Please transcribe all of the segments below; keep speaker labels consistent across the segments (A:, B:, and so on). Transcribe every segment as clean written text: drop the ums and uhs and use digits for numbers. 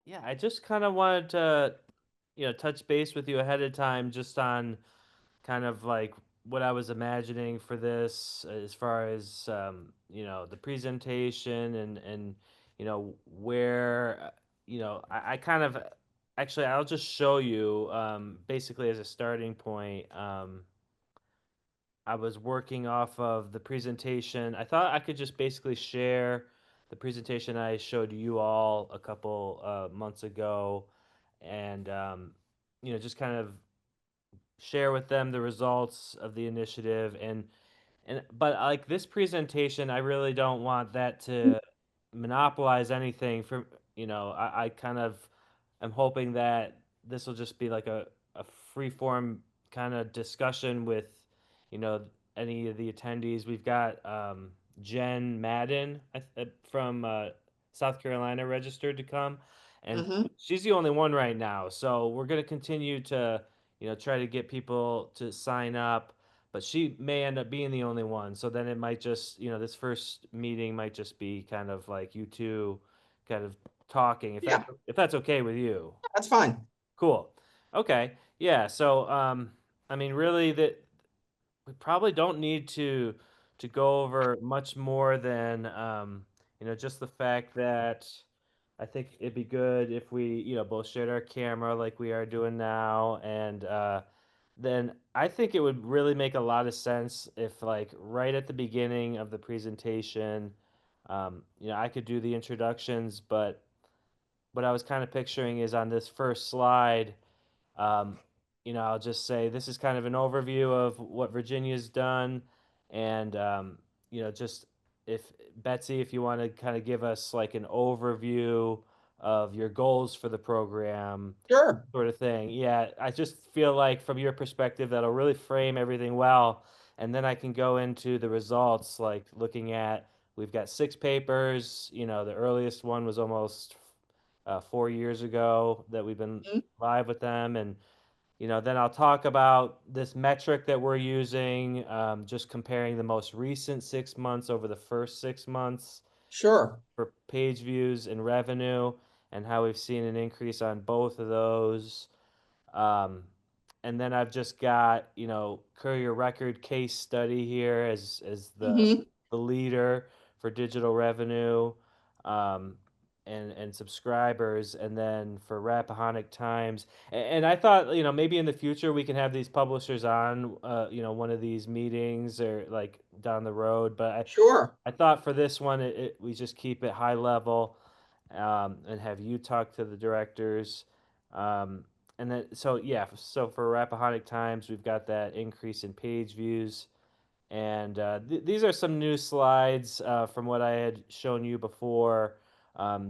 A: Yeah, I just kind of wanted to, touch base with you ahead of time just on kind of like what I was imagining for this as far as the presentation and where I kind of actually I'll just show you basically as a starting point. I was working off of the presentation. I thought I could just basically share the presentation I showed you all a couple months ago, and just kind of share with them the results of the initiative and but like this presentation, I really don't want that to monopolize anything from I kind of am hoping that this will just be like a free form kind of discussion with you know any of the attendees. We've got Jen Madden from South Carolina registered to come, and
B: Hmm.
A: she's the only one right now. So we're going to continue to try to get people to sign up, but she may end up being the only one. So then it might just, this first meeting might just be kind of like you two kind of talking,
B: Yeah,
A: if that's okay with you.
B: that's fine.
A: Cool. Okay. Yeah. So, I mean, really, that we probably don't need to go over much more than just the fact that I think it'd be good if we both shared our camera like we are doing now, and then I think it would really make a lot of sense if like right at the beginning of the presentation, I could do the introductions, but what I was kind of picturing is on this first slide. um, I'll just say this is kind of an overview of what Virginia's done, and just if Betsy, if you want to kind of give us like an overview of your goals for the program,
B: Sure.
A: sort of thing. Yeah, I just feel like from your perspective that'll really frame everything well, and then I can go into the results, like looking at we've got six papers. The earliest one was almost 4 years ago that we've been
B: Mhm.
A: live with them, and then I'll talk about this metric that we're using, just comparing the most recent 6 months over the first 6 months
B: Sure.
A: for page views and revenue, and how we've seen an increase on both of those. Um, and then I've just got, Courier Record case study here as
B: Hmm.
A: the leader for digital revenue, um, and subscribers, and then for Rappahannock Times. And I thought, maybe in the future we can have these publishers on, one of these meetings or like down the road. But
B: Sure.
A: I thought for this one, we just keep it high level, and have you talk to the directors. Um, and then, so yeah, so for Rappahannock Times, we've got that increase in page views. And these are some new slides from what I had shown you before,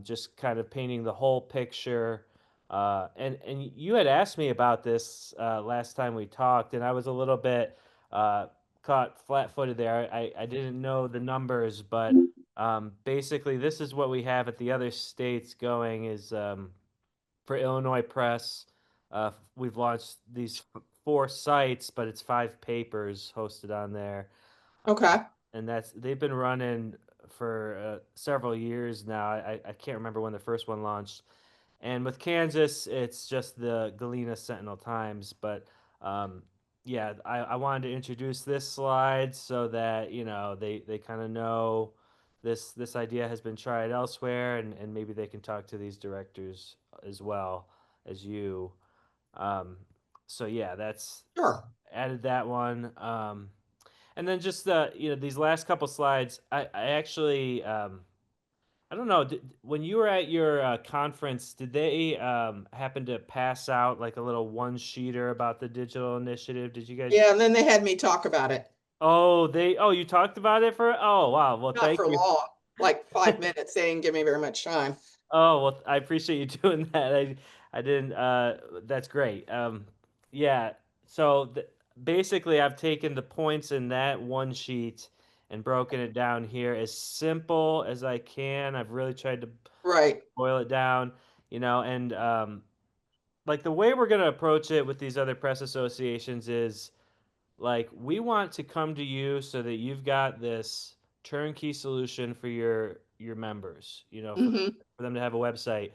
A: just kind of painting the whole picture. And you had asked me about this last time we talked, and I was a little bit uh, caught flat-footed there. I didn't know the numbers, but basically, this is what we have at the other states going is for Illinois Press. We've launched these four sites, but it's five papers hosted on there,
B: Okay.
A: and that's they've been running for several years now. I can't remember when the first one launched, and with Kansas, it's just the Galena Sentinel Times. But um, yeah, I wanted to introduce this slide so that they kind of know this idea has been tried elsewhere, and maybe they can talk to these directors as well as you. Um, so yeah, that's
B: Sure.
A: added that one. And then just these last couple slides, I actually I don't know. When you were at your conference, did they happen to pass out like a little one sheeter about the digital initiative? Did you guys?
B: Yeah, and then they had me talk about it.
A: Oh, you talked about it for. Oh, wow. Well,
B: Not
A: thank
B: for
A: you.
B: long, like 5 minutes. They didn't give me very much time.
A: Oh, well, I appreciate you doing that. I didn't. That's great. Yeah. So basically, I've taken the points in that one sheet and broken it down here as simple as I can. I've really tried to
B: Right.
A: boil it down, and like the way we're going to approach it with these other press associations is like we want to come to you so that you've got this turnkey solution for your members,
B: Hmm.
A: for them to have a website.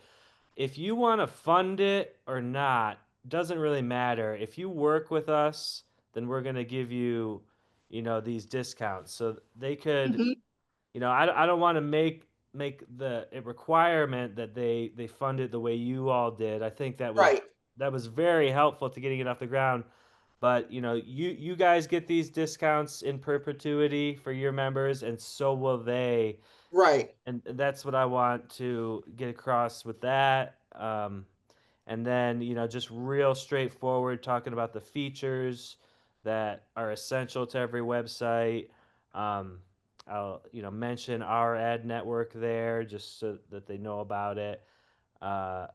A: if you want to fund it or not, doesn't really matter. If you work with us, then we're going to give you, these discounts. So they could,
B: Mhm.
A: I don't want to make the a requirement that they fund it the way you all did. I think
B: Right,
A: that was very helpful to getting it off the ground. But you guys get these discounts in perpetuity for your members, and so will they.
B: right,
A: And that's what I want to get across with that. And then, just real straightforward talking about the features that are essential to every website. Um, I'll, mention our ad network there just so that they know about it. Uh,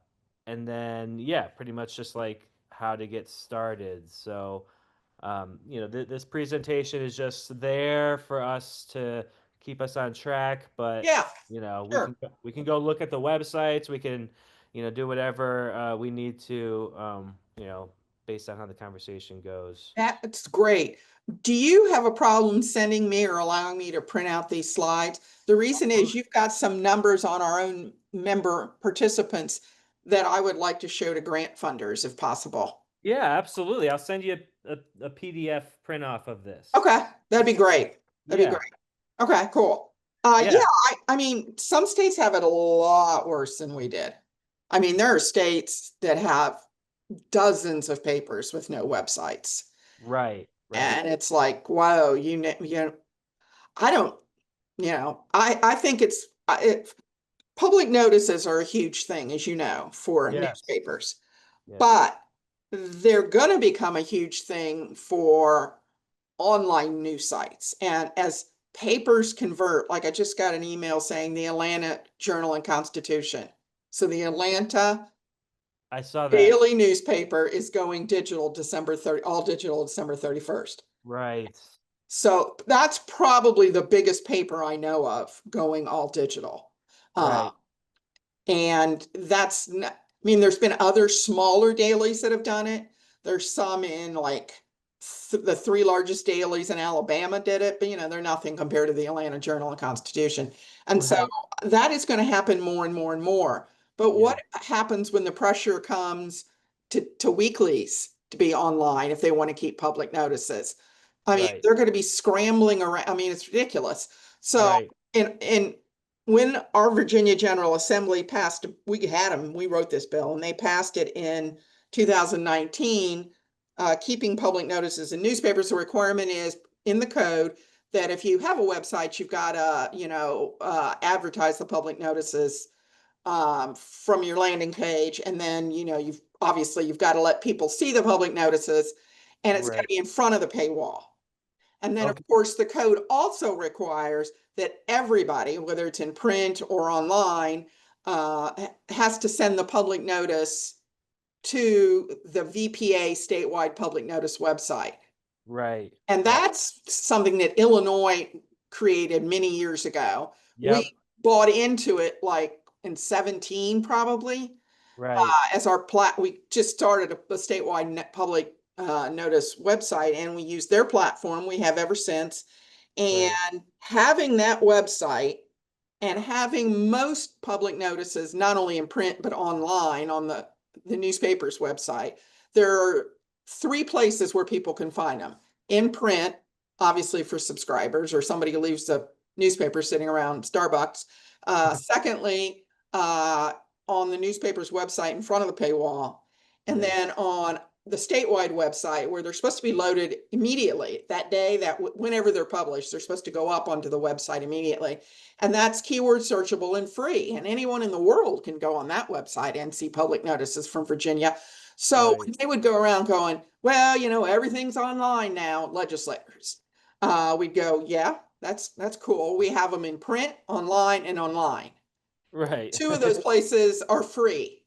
A: and then, yeah, pretty much just like how to get started. So, this presentation is just there for us to keep us on track, but
B: yeah, sure.
A: we can go look at the websites. We can, do whatever we need to, based on how the conversation goes.
B: That's great. Do you have a problem sending me or allowing me to print out these slides? The reason is you've got some numbers on our own member participants that I would like to show to grant funders if possible.
A: Yeah, absolutely. I'll send you a PDF print off of this.
B: Okay, that'd be great. That'd be
A: Yeah,
B: great. Okay, cool. Yeah,
A: yeah,
B: I mean, some states have it a lot worse than we did. I mean, there are states that have dozens of papers with no websites.
A: right, right.
B: And it's like, whoa, I don't, I think public notices are a huge thing, as you know, for
A: Yes,
B: newspapers,
A: yes.
B: but they're going to become a huge thing for online news sites. And as papers convert, like I just got an email saying the Atlanta Journal and Constitution. So the Atlanta
A: I saw that.
B: daily newspaper is going digital December 30, all digital December 31st.
A: Right,
B: So that's probably the biggest paper I know of going all digital. Uh,
A: right,
B: and that's not, I mean, there's been other smaller dailies that have done it. There's some in like the three largest dailies in Alabama did it, but they're nothing compared to the Atlanta Journal and Constitution. And so
A: right.
B: that is going to happen more and more and more. But
A: Yeah,
B: what happens when the pressure comes to weeklies to be online if they want to keep public notices? I mean,
A: right,
B: they're going to be scrambling around. I mean, it's ridiculous. So,
A: right,
B: and when our Virginia General Assembly passed, we had them, we wrote this bill, and they passed it in 2019, keeping public notices in newspapers. The requirement is in the code that if you have a website, you've got to, advertise the public notices from your landing page, and then you've got to let people see the public notices, and it's got to
A: right.
B: be in front of the paywall. And then, of
A: Okay.
B: course, the code also requires that everybody, whether it's in print or online, has to send the public notice to the VPA statewide public notice website.
A: Right,
B: And
A: right.
B: that's something that Illinois created many years ago. We
A: Yep,
B: bought into it like in 17, probably,
A: right,
B: as our we just started a statewide public notice website, and we use their platform. We have ever since.
A: right,
B: And having that website and having most public notices, not only in print, but online on the newspaper's website, there are three places where people can find them. In print, obviously for subscribers or somebody who leaves the newspaper sitting around Starbucks. Secondly, on the newspaper's website in front of the paywall. And
A: right,
B: then on the statewide website where they're supposed to be loaded immediately that day, that whenever they're published, they're supposed to go up onto the website immediately. And that's keyword searchable and free. And anyone in the world can go on that website and see public notices from Virginia. So
A: right,
B: they would go around going, well, everything's online now, legislators. We'd go, yeah, that's cool. We have them in print, online, and online.
A: right.
B: Two of those places are free.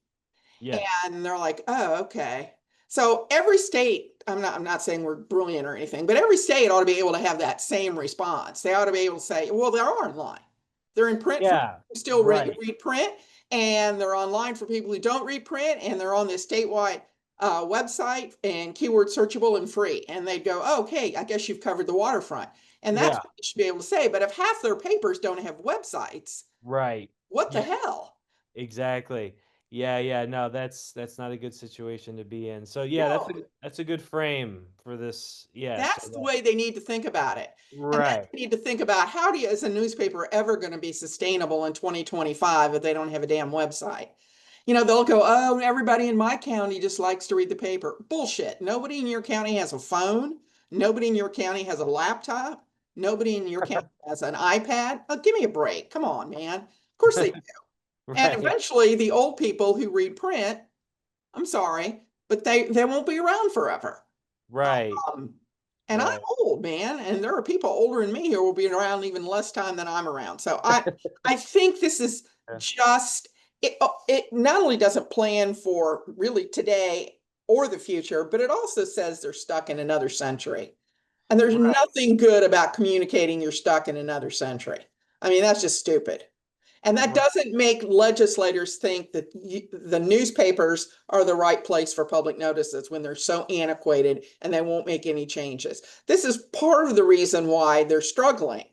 A: Yes.
B: And they're like, oh, okay. So every state, I'm not saying we're brilliant or anything, but every state ought to be able to have that same response. They ought to be able to say, well, they are online. They're in print for people
A: Yeah,
B: who still
A: right,
B: read print, and they're online for people who don't read print, and they're on this statewide website and keyword searchable and free. And they'd go, oh, okay, I guess you've covered the waterfront. And that's
A: yeah,
B: what you should be able to say. But if half their papers don't have websites,
A: right.
B: what the
A: Yeah,
B: hell?
A: exactly. Yeah, yeah, no, that's not a good situation to be in. So yeah,
B: No.
A: that's a good frame for this. Yeah, so
B: That's the
A: that
B: way they need to think about it. And then
A: right.
B: they need to think about how do you, as a newspaper, ever going to be sustainable in 2025 if they don't have a damn website? They'll go, oh, everybody in my county just likes to read the paper. Bullshit. Nobody in your county has a phone. Nobody in your county has a laptop. Nobody in your county has an iPad. Oh, give me a break. Come on, man. Of course they do. And
A: Right.
B: eventually, the old people who read print, I'm sorry, but they won't be around forever.
A: Right.
B: Um, and I'm
A: Right.
B: old, man, and there are people older than me who will be around even less time than I'm around. So I think this is
A: Yeah.
B: just it not only doesn't plan for really today or the future, but it also says they're stuck in another century. And there's
A: Right.
B: nothing good about communicating you're stuck in another century. I mean, that's just stupid. And that
A: Right.
B: doesn't make legislators think that the newspapers are the right place for public notices when they're so antiquated and they won't make any changes. This is part of the reason why they're struggling,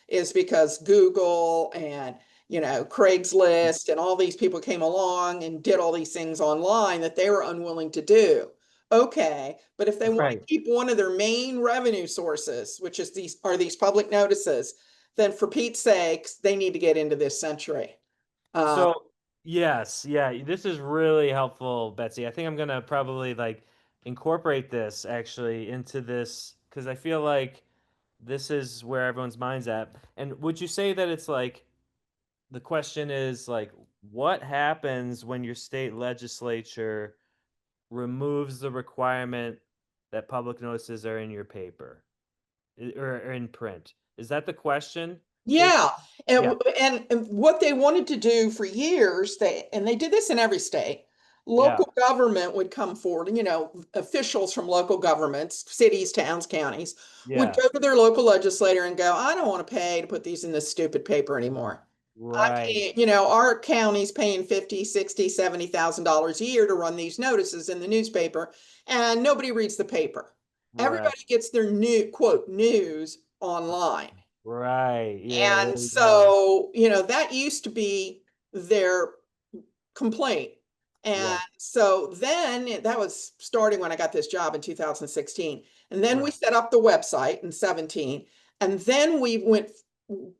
B: is because Google and Craigslist and all these people came along and did all these things online that they were unwilling to do. Okay, but if they want to
A: Right.
B: keep one of their main revenue sources, which is these public notices, then for Pete's sakes, they need to get into this century. Uh,
A: So, yes, yeah, this is really helpful, Betsy. I think I'm gonna probably like incorporate this actually into this because I feel like this is where everyone's mind's at. And would you say that it's like the question is like what happens when your state legislature removes the requirement that public notices are in your paper or in print? Is that the question?
B: yeah,
A: Basically? Yeah.
B: and what they wanted to do for years, they did this in every state.
A: Yeah.
B: Local government would come forward, officials from local governments, cities, towns, counties, would
A: Yeah.
B: go to their local legislator and go, I don't want to pay to put these in this stupid paper anymore. I
A: Right.
B: can't, our county's paying 50, 60, $70,000 a year to run these notices in the newspaper, and nobody reads the paper.
A: Right.
B: Everybody gets their new quote news online.
A: Right. Yeah, there
B: And
A: you go.
B: so, that used to be their complaint. And
A: Yeah.
B: so then that was starting when I got this job in 2016. And then we
A: Right.
B: set up the website in 17. And then we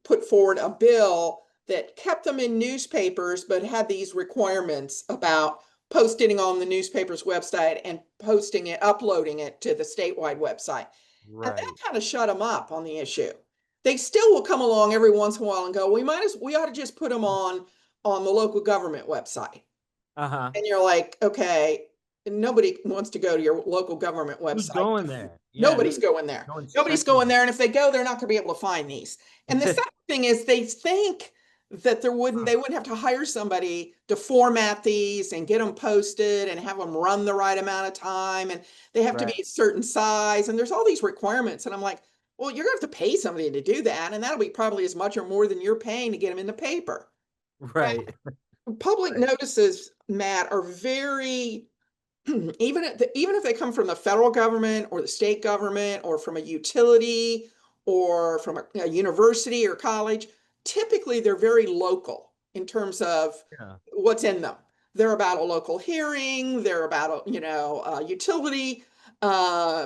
B: put forward a bill that kept them in newspapers, but had these requirements about posting on the newspaper's website and posting it, uploading it to the statewide website. And that
A: Right.
B: kind of shut them up on the issue. They still will come along every once in a while and go, we ought to just put them on the local government website.
A: Uh-huh.
B: And you're like, okay, nobody wants to go to your local government
A: Who's
B: website.
A: going there? Yeah,
B: Nobody's going there.
A: no one's
B: Nobody's
A: checking
B: going there. And if they go, they're not going to be able to find these. And the
A: it.
B: second thing is they think that they wouldn't have to hire somebody to format these and get them posted and have them run the right amount of time. And they have to
A: Right.
B: be a certain size. And there's all these requirements. And I'm like, well, you're going to have to pay somebody to do that. And that'll be probably as much or more than you're paying to get them in the paper.
A: Right.
B: Public
A: Right.
B: notices, Matt, are very even if they come from the federal government or the state government or from a utility or from a university or college, typically they're very local in terms of
A: Yeah.
B: what's in them. They're about a local hearing, they're about utility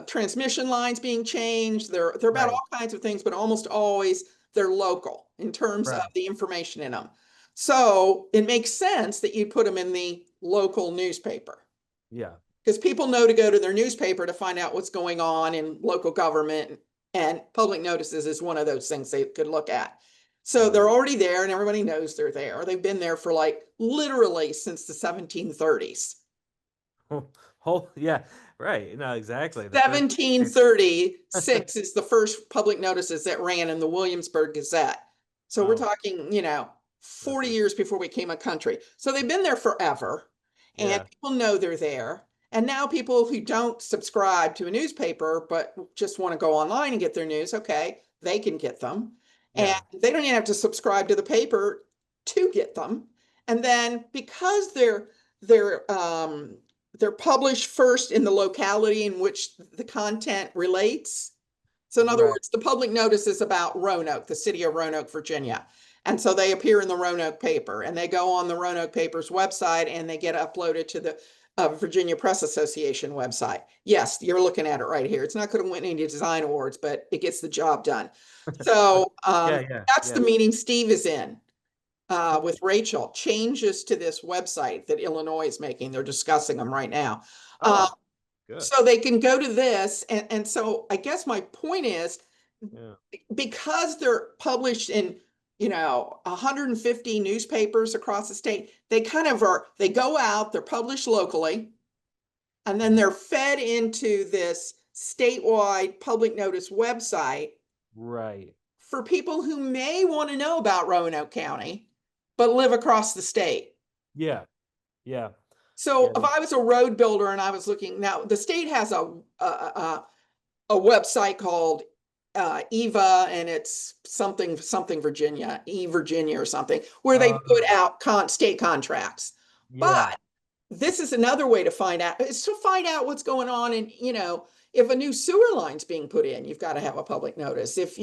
B: transmission lines being changed. They're about
A: Right.
B: all kinds of things, but almost always they're local in terms of
A: Right.
B: the information in them. So it makes sense that you put them in the local newspaper
A: Yeah.
B: because people know to go to their newspaper to find out what's going on in local government, and public notices is one of those things they could look at. So they're
A: Right.
B: already there and everybody knows they're there. They've been there for like literally since the 1730s.
A: Oh, yeah. Right. No, exactly. The first paper.
B: 1736 is the first public notices that ran in the Williamsburg Gazette. So we're
A: Oh,
B: talking,
A: that's
B: 40 years before we became a country. So they've been there forever and
A: yeah.
B: people know they're there. And now people who don't subscribe to a newspaper but just want to go online and get their news, okay, they can get them. And
A: Yeah.
B: they don't even have to subscribe to the paper to get them. And then because they're published first in the locality in which the content relates. So in other
A: Right.
B: words, the public notice is about Roanoke, the city of Roanoke, Virginia. And so they appear in the Roanoke paper and they go on the Roanoke paper's website and they get uploaded to the Virginia Press Association website. Yes, you're looking at it right here. It's not going to win any design awards, but it gets the job done. So
A: Yeah, yeah,
B: that's the
A: yeah.
B: meeting Steve is in with Rachel. Changes to this website that Illinois is making. They're discussing them right now. Uh,
A: Oh, good.
B: so they can go to this. And so I guess my point is
A: Yeah.
B: because they're published in 150 newspapers across the state, they kind of are, they go out, they're published locally, and then they're fed into this statewide public notice website
A: Right.
B: for people who may want to know about Roanoke County, but live across the state.
A: Yeah. Yeah.
B: So
A: Yeah.
B: if I was a road builder and I was looking, now the state has a website called EVA, and it's something Virginia, Virginia or something, where they put
A: Oh,
B: out state contracts.
A: yeah.
B: But this is another way to find out, is to find out what's going on. And, if a new sewer line's being put in, you've got to have a public notice. If,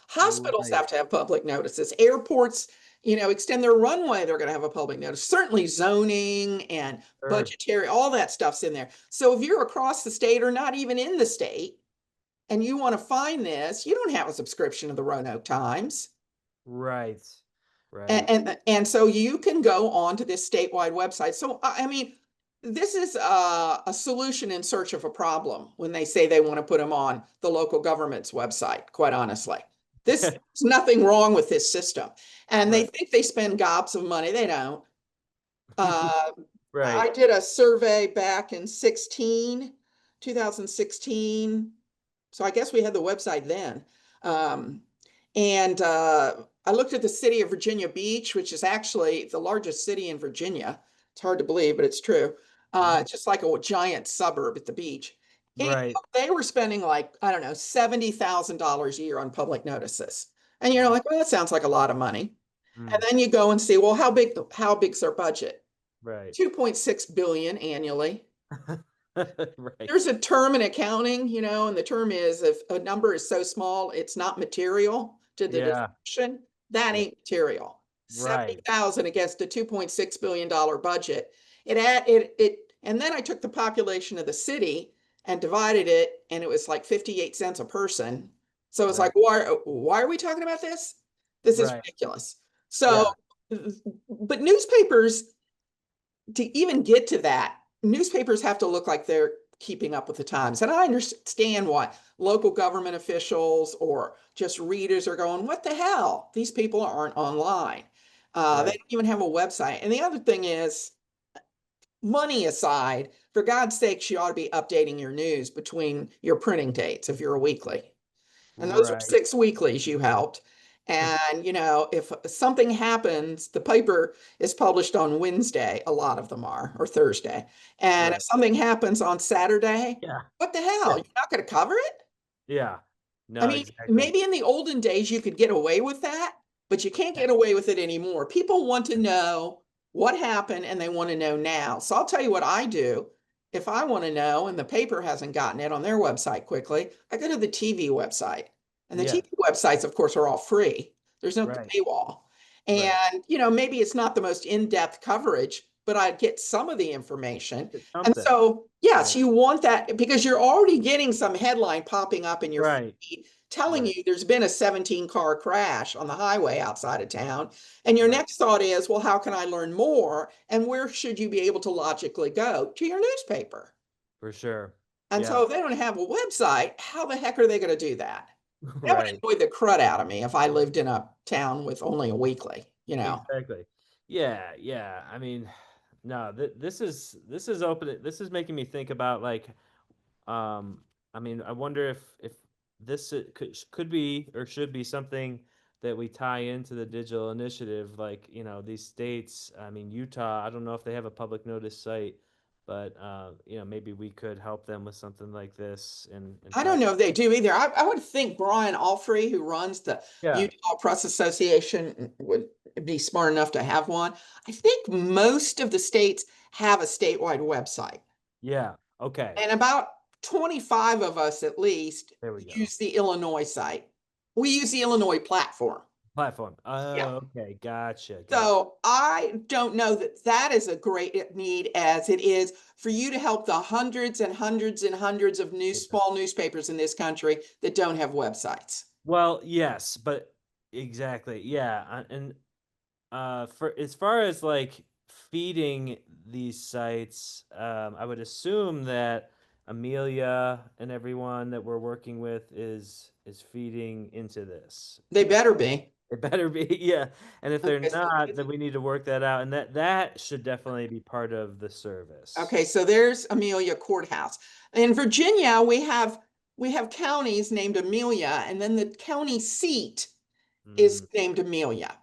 B: hospitals
A: Right.
B: have to have public notices, airports, extend their runway, they're going to have a public notice. Certainly zoning and
A: Sure.
B: budgetary, all that stuff's in there. So if you're across the state or not even in the state, and you want to find this, you don't have a subscription to the Roanoke Times.
A: Right. Right.
B: And so you can go on to this statewide website. So, I mean, this is a solution in search of a problem when they say they want to put them on the local government's website, quite honestly. There's nothing wrong with this system. And they
A: Right.
B: think they spend gobs of money. They don't. Uh,
A: Right.
B: I did a survey back in 2016. So I guess we had the website then. Um, and I looked at the city of Virginia Beach, which is actually the largest city in Virginia. It's hard to believe, but it's true.
A: Mhm.
B: It's just like a giant suburb at the beach. And
A: Right.
B: they were spending like, I don't know, $70,000 a year on public notices. And you're
A: Wow.
B: like, well, that sounds like a lot of money. And
A: Mm.
B: then you go and see, well, how big's their budget?
A: Right.
B: 2.6 billion annually.
A: Right.
B: There's a term in accounting, and the term is if a number is so small, it's not material to the
A: Yeah.
B: discussion, that
A: Yeah.
B: ain't material.
A: Right.
B: 70,000 against a $2.6 billion budget. And then I took the population of the city and divided it, and it was like 58 cents a person. So it's like,
A: Right.
B: why are we talking about this? This is
A: Right.
B: ridiculous. So,
A: Yeah.
B: but newspapers, to even get to that, newspapers have to look like they're keeping up with the times. And I understand why local government officials or just readers are going, what the hell? These people aren't online. They
A: Right.
B: don't even have a website. And the other thing is, money aside, for God's sakes, you ought to be updating your news between your printing dates if you're a weekly. And those are
A: Right.
B: 6 weeklies you helped. And, if something happens, the paper is published on Wednesday, a lot of them are, or Thursday. And if
A: Right.
B: something happens on Saturday,
A: Yeah.
B: what the
A: Yeah.
B: hell? You're not going to cover it?
A: Yeah.
B: I
A: No,
B: mean,
A: exactly.
B: maybe in the olden days you could get away with that, but you can't
A: Yeah.
B: get away with it anymore. People want to know what happened and they want to know now. So I'll tell you what I do. If I want to know and the paper hasn't gotten it on their website quickly, I go to the TV website. And the
A: Yeah.
B: TV websites, of course, are all free. There's no
A: Right.
B: paywall.
A: Right.
B: And, maybe it's not the most in-depth coverage, but I get some of the information.
A: It's
B: And
A: something.
B: so, yes,
A: Right.
B: you want that because you're already getting some headline popping up in your
A: Right.
B: feed telling
A: Right.
B: you there's been a 17-car crash on the highway outside of town. And your
A: Right.
B: next thought is, well, how can I learn more? And where should you be able to logically go? To your newspaper.
A: For sure.
B: And
A: Yeah.
B: so if they don't have a website, how the heck are they going to do that? That would
A: Right.
B: annoy the crud out of me if I lived in a town with only a weekly.
A: Exactly. Yeah. Yeah. I mean, no, this is open. This is making me think about like, um, I mean, I wonder if this could be or should be something that we tie into the digital initiative. Like, these states. I mean, Utah. I don't know if they have a public notice site, but maybe we could help them with something like this and
B: I
A: tie.
B: don't know if they do either. I would think Brian Alfrey, who runs the
A: Yeah.
B: Utah Press Association, would be smart enough to have one. I think most of the states have a statewide website,
A: Yeah. Okay.
B: and about 25 of us at least
A: There we go.
B: use the Illinois site. We use the Illinois platform.
A: Platform.
B: Yeah.
A: Oh, okay. Gotcha. Gotcha.
B: So I don't know that that is a great need as it is for you to help the hundreds and hundreds and hundreds of
A: Yeah.
B: small newspapers in this country that don't have websites.
A: Well, yes, but exactly. Yeah. And for as far as like feeding these sites, I would assume that Amelia and everyone that we're working with is feeding into this.
B: They better be.
A: It better be, yeah. And if they're
B: Okay, so,
A: not, then we need to work that out, and that should definitely be part of the service.
B: okay, so there's Amelia Courthouse. In Virginia, we have counties named Amelia, and then the county seat is
A: Mm,
B: named Amelia.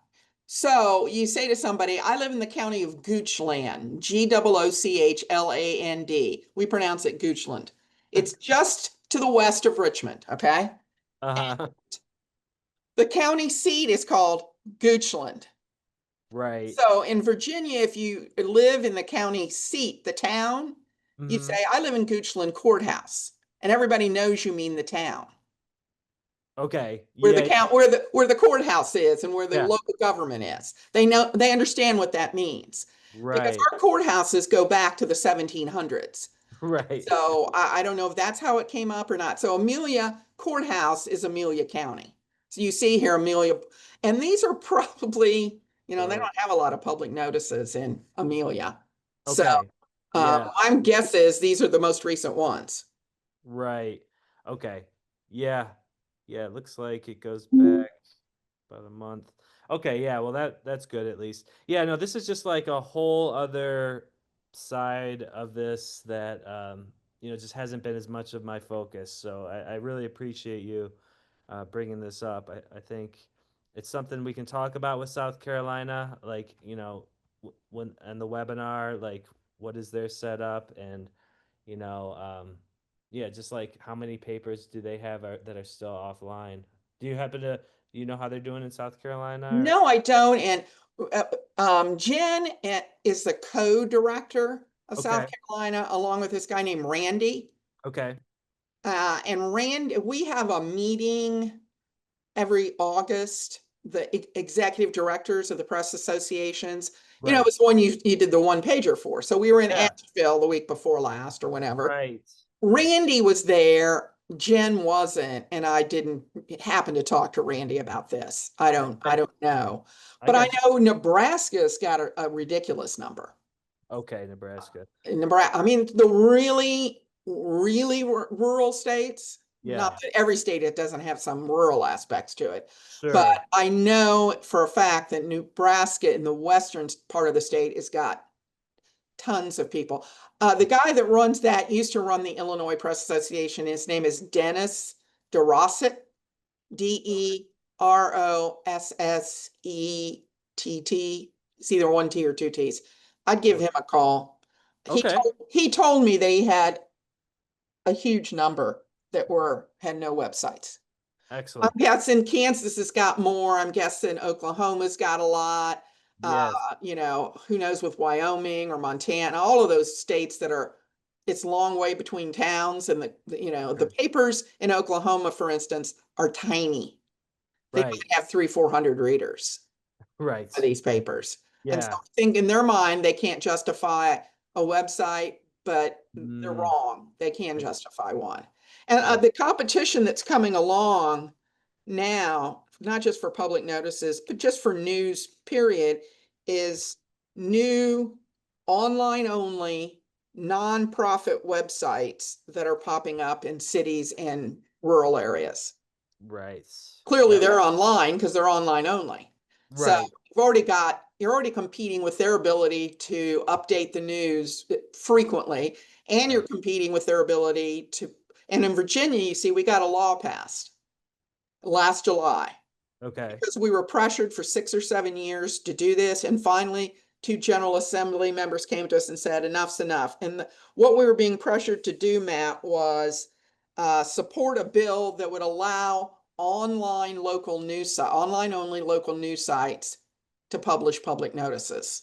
B: So you say to somebody, I live in the county of Goochland, Goochland. We pronounce it Goochland. It's just to the west of Richmond, okay?
A: uh-huh.
B: The county seat is called Goochland.
A: Right.
B: So in Virginia, if you live in the county seat, the town, you
A: Hmm.
B: say, I live in Goochland Courthouse. And everybody knows you mean the town.
A: Okay.
B: Where the
A: Yeah.
B: count where the courthouse is and where the
A: Yeah.
B: local government is. They understand what that means because
A: Right.
B: our courthouses go back to the 1700s.
A: Right.
B: So I don't know if that's how it came up or not. So Amelia Courthouse is Amelia County. So you see here Amelia, and these are probably, they
A: Right.
B: don't have a lot of public notices in Amelia. So
A: Okay. Yeah.
B: my guess is these are the most recent ones.
A: Right. Okay. Yeah. Yeah, it looks like it goes back about a month. Okay, yeah, well that's good at least. Yeah, no, this is just like a whole other side of this that just hasn't been as much of my focus. So I really appreciate you bringing this up. I think it's something we can talk about with South Carolina, like when and the webinar, like what is their setup, and you know, yeah, just like how many papers do they have that are still offline? Do you happen to do you know how they're doing in South Carolina? Or?
B: No, I don't. And uh, Jen is the co-director of South
A: Okay,
B: Carolina, along with this guy named Randy.
A: okay,
B: And Randy, we have a meeting every August, the executive directors of the press associations. It
A: right,
B: was one you did the one pager for. So we were in
A: yeah,
B: Asheville the week before last or whenever.
A: right, right.
B: Randy was there, Jen wasn't, and I didn't happen to talk to Randy about this. I don't I
A: Okay,
B: don't know.
A: I
B: But I
A: got you.
B: know Nebraska's got a ridiculous number.
A: Okay, Nebraska.
B: In Nebraska, I mean the really, really rural states, not
A: Yeah,
B: that every state it doesn't have some rural aspects to it, but
A: sure.
B: I know for a fact that Nebraska in the western part of the state has got tons of people. The guy that runs that used to run the Illinois Press Association. His name is Dennis DeRosset, Derossett. It's either one T or two T's. I'd give him
A: Okay,
B: a call.
A: okay,
B: He told me they had a huge number that had no websites. I'm
A: excellent.
B: guessing Kansas has got more. I'm guessing Oklahoma's got a lot. Uh,
A: Yes,
B: who knows with Wyoming or Montana, all of those states that are, it's a long way between towns. And the
A: sure.
B: papers in Oklahoma, for instance, are tiny. They
A: Right,
B: might have 300-400 readers
A: right.
B: for these papers. And so
A: Yeah.
B: I think in their mind, they can't justify a website, but they're
A: Mm,
B: wrong. They can
A: right,
B: justify one. And
A: right,
B: the competition that's coming along now, not just for public notices, but just for news, period, is new online only nonprofit websites that are popping up in cities and rural areas.
A: right.
B: Clearly
A: Yep,
B: they're online because they're online only. So
A: right,
B: you're already competing with their ability to update the news frequently, and you're
A: right.
B: competing with their ability to, and in Virginia, you see, we got a law passed last July
A: Okay,
B: because we were pressured for 6 or 7 years to do this. And finally, two General Assembly members came to us and said, enough's enough. And what we were being pressured to do, Matt, was support a bill that would allow online only local news sites to publish public notices.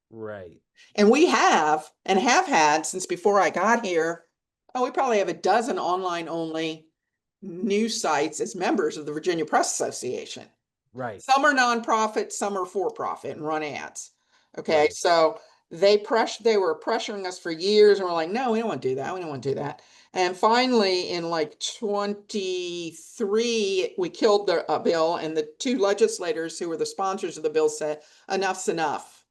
A: right.
B: And we have and have had since before I got here. Oh, we probably have a dozen online only news sites as members of the Virginia Press Association.
A: Right.
B: Some are nonprofit, some are for profit and run ads. Okay,
A: Right.
B: so they were pressuring us for years, and we're like, no, we don't want to do that. We don't want to do that. And finally, in like 23, we killed the bill, and the two legislators who were the sponsors of the bill said, enough's enough.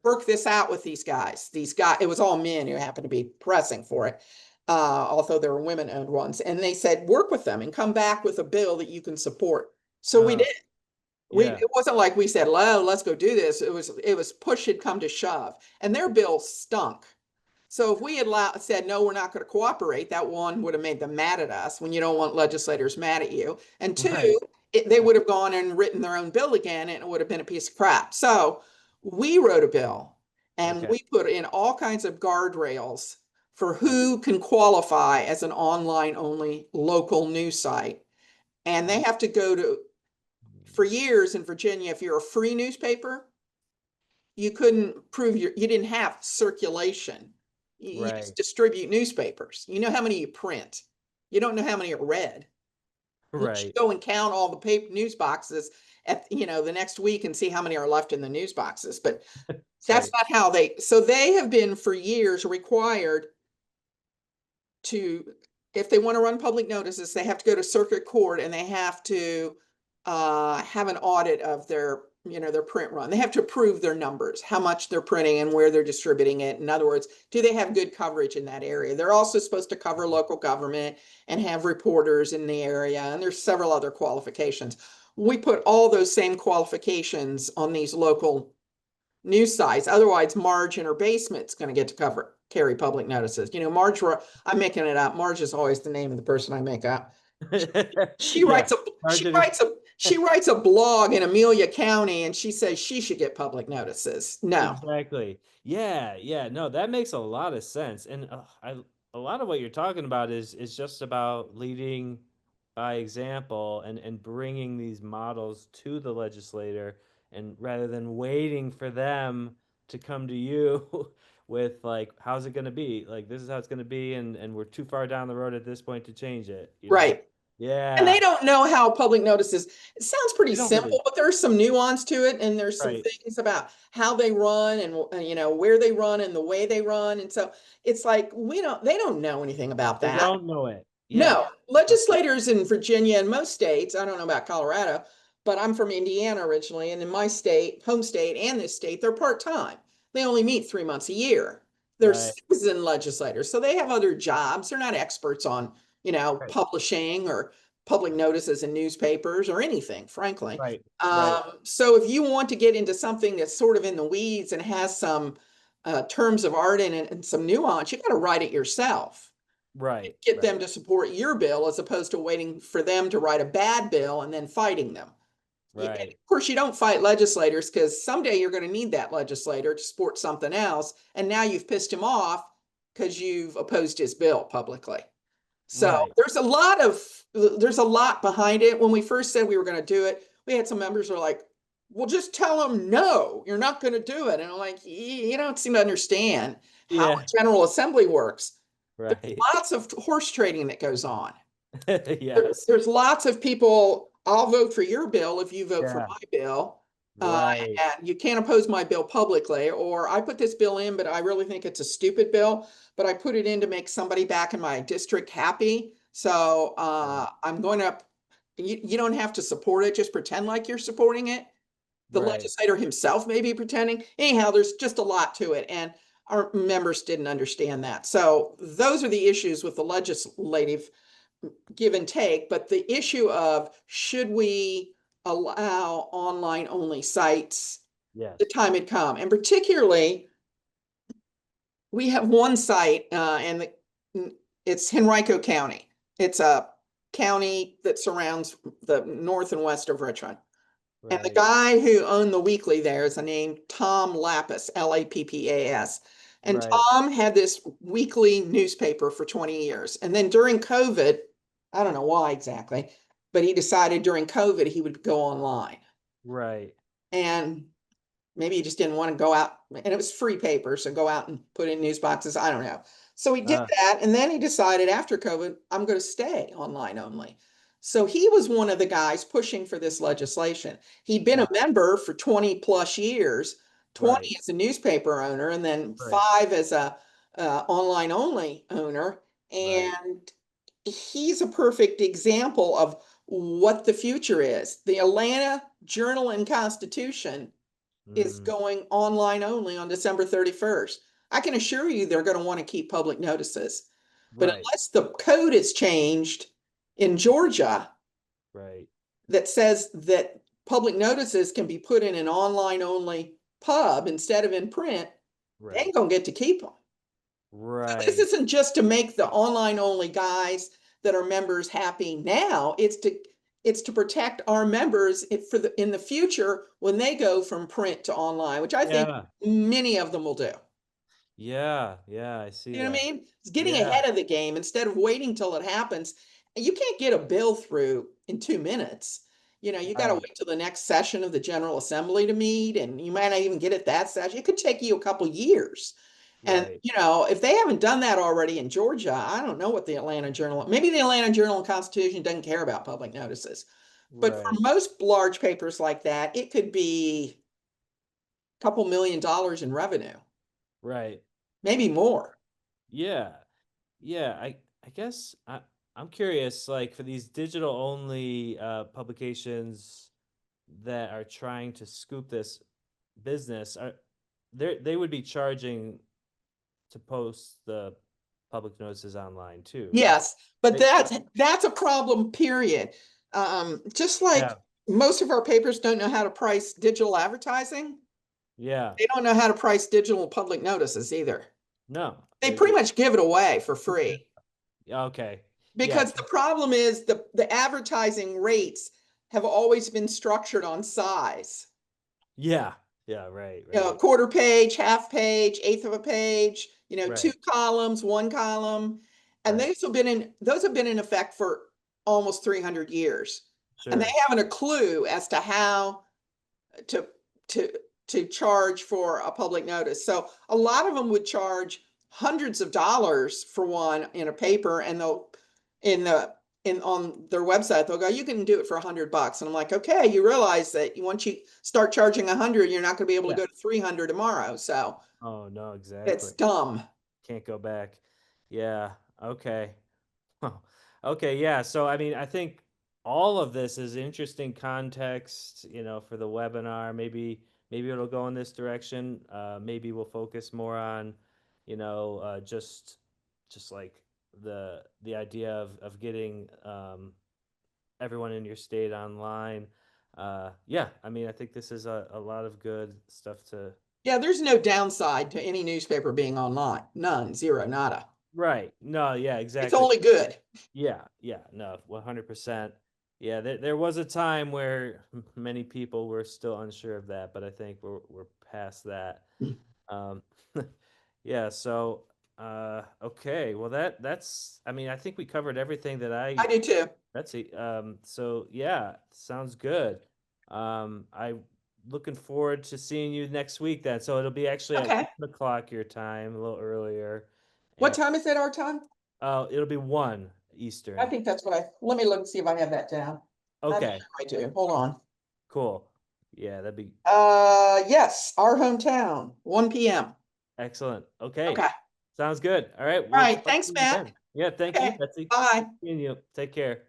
B: Work this out with these guys. These guys, it was all men who happened to be pressing for it, although there were women-owned ones. And they said, work with them and come back with a bill that you can support. So we
A: Uh,
B: did.
A: yeah.
B: It wasn't like we said, well, let's go do this. It was push had come to shove, and their bill stunk. So if we had said, no, we're not going to cooperate, that one would have made them mad at us when you don't want legislators mad at you. And two,
A: Right.
B: they would have gone and written their own bill again, and it would have been a piece of crap. So we wrote a bill, and
A: Okay.
B: we put in all kinds of guardrails for who can qualify as an online only local news site. And they have to go to, for years in Virginia, if you're a free newspaper, you couldn't prove you didn't have circulation. You just
A: Right.
B: distribute newspapers. You know how many you print. You don't know how many are read. You should
A: Right.
B: go and count all the paper news boxes at, the next week and see how many are left in the news boxes. But that's
A: Right.
B: not how so they have been for years required to, if they want to run public notices, they have to go to circuit court, and they have to have an audit of their print run. They have to approve their numbers, how much they're printing and where they're distributing it. In other words, do they have good coverage in that area? They're also supposed to cover local government and have reporters in the area, and there's several other qualifications. We put all those same qualifications on these local news sites. Otherwise, Marge in her basement's going to get to carry public notices. Marge, I'm making it up. Marge is always the name of the person I make up. She
A: Yeah.
B: writes a she
A: Margin is
B: writes a she writes a blog in Amelia County, and she says she should get public notices. No,
A: exactly. Yeah, yeah. No, that makes a lot of sense. And a lot of what you're talking about is just about leading by example and bringing these models to the legislator, and rather than waiting for them to come to you with like, how's it going to be? Like, this is how it's going to be, and we're too far down the road at this point to change it, you know?
B: right. And they
A: Yeah.
B: don't know how public notices, it sounds pretty
A: They don't really.
B: simple, but there's some nuance to it. And there's some
A: Right.
B: things about how they run, and, where they run and the way they run. And so it's like, they don't know anything about
A: They
B: that.
A: don't know it. Yeah.
B: No, legislators in Virginia and most states, I don't know about Colorado, but I'm from Indiana originally, and in my state, home state, and this state, they're part-time. They only meet 3 months a year. They're
A: Right.
B: citizen legislators, so they have other jobs. They're not experts on,
A: Right.
B: publishing or public notices in newspapers or anything, frankly.
A: Right. Right.
B: So if you want to get into something that's sort of in the weeds and has some terms of art in it and some nuance, you got to write it yourself,
A: Right.
B: get
A: Right.
B: them to support your bill as opposed to waiting for them to write a bad bill and then fighting them. And
A: Right.
B: of course, you don't fight legislators, because someday you're going to need that legislator to support something else. And now you've pissed him off because you've opposed his bill publicly. So
A: Right.
B: there's a lot behind it. When we first said we were going to do it, we had some members who were like, well, just tell them, no, you're not going to do it. And I'm like, you don't seem to understand how
A: Yeah.
B: a General Assembly works. There's
A: Right.
B: lots of horse trading that goes on.
A: Yes.
B: There's lots of people, I'll vote for your bill if you vote for
A: Yeah.
B: my bill. Uh,
A: Right.
B: and you can't oppose my bill publicly, or I put this bill in, but I really think it's a stupid bill, but I put it in to make somebody back in my district happy. So
A: Right.
B: I'm going to, you don't have to support it, just pretend like you're supporting it. The
A: Right.
B: legislator himself may be pretending. Anyhow, there's just a lot to it. And our members didn't understand that. So those are the issues with the legislative give and take, but the issue of should we allow online only sites, the
A: Yes.
B: time had come. And particularly, we have one site, and it's Henrico County. It's a county that surrounds the north and west of Richmond. And the
A: Right.
B: guy who owned the weekly there is a name Tom Lappas, Lappas. And
A: Right.
B: Tom had this weekly newspaper for 20 years. And then during COVID, I don't know why exactly, but he decided during COVID he would go online.
A: Right.
B: And maybe he just didn't want to go out, and it was free paper, so go out and put in news boxes. I don't know. So he did
A: Uh,
B: that. And then he decided after COVID, I'm going to stay online only. So he was one of the guys pushing for this legislation. He'd been a
A: Got
B: member for 20 plus years,
A: right,
B: 20 as a newspaper owner, and then
A: right,
B: 5 as a online only owner.
A: right.
B: And he's a perfect example of what the future is. The Atlanta Journal and Constitution is
A: Mm,
B: going online only on December 31st. I can assure you they're going to want to keep public notices. But
A: right,
B: unless the code is changed in Georgia
A: right,
B: that says that public notices can be put in an online only pub instead of in print, they
A: right,
B: ain't going to get to keep them. So this
A: right.
B: isn't just to make the online only guys that are members happy now. It's to protect our members for in the future when they go from print to online, which I think
A: Yeah,
B: many of them will do.
A: yeah, yeah. I see
B: You know what I
A: that.
B: mean? It's getting
A: Yeah,
B: ahead of the game instead of waiting till it happens. You can't get a bill through in 2 minutes. You got to
A: right,
B: wait till the next session of the General Assembly to meet, and you might not even get it that session. It could take you a couple years. And,
A: right,
B: if they haven't done that already in Georgia, I don't know what the Atlanta Journal, maybe the Atlanta Journal and Constitution doesn't care about public notices. But for
A: right,
B: most large papers like that, it could be a couple $1 million in revenue,
A: right.
B: maybe more.
A: Yeah, yeah. I guess I'm curious, like for these digital only publications that are trying to scoop this business, they would be charging to post the public notices online too, right?
B: Yes, but
A: They,
B: that's a problem, period. Just like
A: yeah,
B: most of our papers don't know how to price digital advertising,
A: yeah.
B: they don't know how to price digital public notices either.
A: No,
B: They pretty much give it away for free
A: okay. Yeah,
B: because the problem is the advertising rates have always been structured on size.
A: yeah, yeah. Right, right,
B: Quarter page, half page, eighth of a page, two
A: right,
B: columns, one column. And
A: right.
B: those have been in effect for almost 300 years. And they
A: Sure.
B: haven't a clue as to how to to to charge for a public notice. So a lot of them would charge hundreds of dollars for one in a paper, and they'll in the in on their website they'll go, you can do it for $100. And I'm like, okay, you realize that once you start charging 100, you're not going to be able to
A: Yeah.
B: go to 300 tomorrow. So
A: Oh no, exactly.
B: it's dumb.
A: Can't go back. Yeah. Okay. Oh, okay, yeah. So I mean, I think all of this is interesting context, for the webinar. Maybe it'll go in this direction. Maybe we'll focus more on, just like the idea of getting everyone in your state online. Yeah, I mean, I think this is a lot of good stuff to.
B: Yeah, there's no downside to any newspaper being online. None, zero, nada.
A: Right. No, yeah,
B: It's
A: exactly.
B: only good.
A: Yeah, yeah, no, 100%. Yeah, there was a time where many people were still unsure of that, but I think we're past that. Um, yeah, so okay, well that's I mean, I think we covered everything that
B: I do too.
A: Betsy. So yeah, sounds good. I looking forward to seeing you next week then. So it'll be actually at
B: Okay.
A: 1 o'clock your time, a little earlier,
B: What
A: and
B: time is it our time?
A: it'll be 1
B: I
A: Eastern.
B: think that's what let me look and see if I have that down. I think
A: Okay.
B: I do. Hold on.
A: Cool. Yeah, that'd be
B: Yes, our hometown, 1 p.m.
A: excellent. Okay.
B: Okay.
A: Sounds good. All right.
B: All
A: We'll
B: right.
A: talk
B: Thanks,
A: to you
B: Matt.
A: then. Yeah, thank you,
B: Okay.
A: Betsy.
B: Bye.
A: Seeing you. Take care.